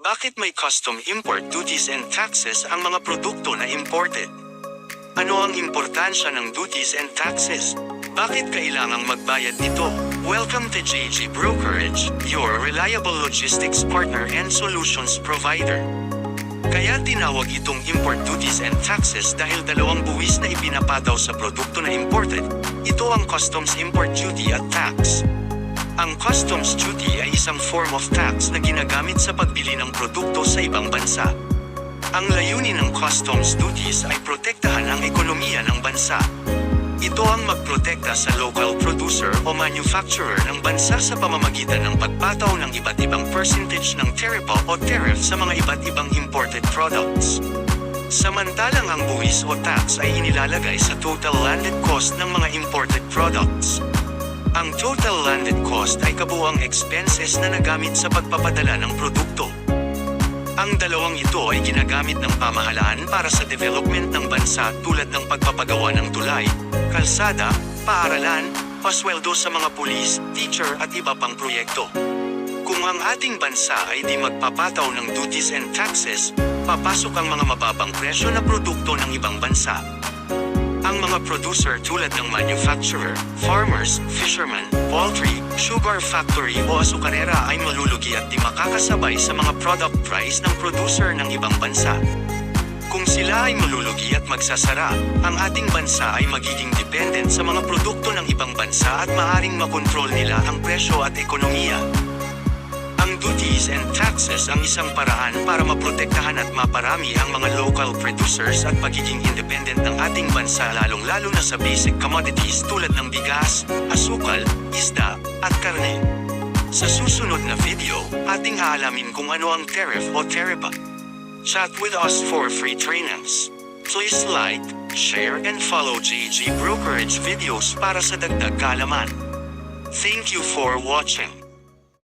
Bakit may custom import duties and taxes ang mga produkto na imported? Ano ang importansya ng duties and taxes? Bakit kailangang magbayad nito? Welcome to JG Brokerage, your reliable logistics partner and solutions provider. Kaya tinawag itong import duties and taxes dahil dalawang buwis na ipinapataw sa produkto na imported. Ito ang customs import duty at tax. Ang customs duty ay isang form of tax na ginagamit sa pagbili ng produkto sa ibang bansa. Ang layunin ng customs duties ay protektahan ang ekonomiya ng bansa. Ito ang magprotekta sa local producer o manufacturer ng bansa sa pamamagitan ng pagpataw ng iba't ibang percentage ng taripa o tariff sa mga iba't ibang imported products. Samantalang ang buwis o tax ay inilalagay sa total landed cost ng mga imported products. Ang total landed cost ay kabuuang expenses na nagamit sa pagpapadala ng produkto. Ang dalawang ito ay ginagamit ng pamahalaan para sa development ng bansa tulad ng pagpapagawa ng tulay, kalsada, paaralan, pasweldo sa mga pulis, teacher at iba pang proyekto. Kung ang ating bansa ay di magpapataw ng duties and taxes, papasok ang mga mababang presyo na produkto ng ibang bansa. Ang mga producer tulad ng manufacturer, farmers, fishermen, poultry, sugar factory o asukarera ay malulugi at di makakasabay sa mga product price ng producer ng ibang bansa. Kung sila ay malulugi at magsasara, ang ating bansa ay magiging dependent sa mga produkto ng ibang bansa at maaring makontrol nila ang presyo at ekonomiya. Ang duties and taxes ang isang paraan para maprotektahan at maparami ang mga local producers at pagiging independent ng ating bansa lalong-lalo na sa basic commodities tulad ng bigas, asukal, isda, at karne. Sa susunod na video, ating aalamin kung ano ang tariff o taripa. Chat with us for free trainings. Please like, share and follow JG Brokerage videos para sa dagdag kaalaman. Thank you for watching.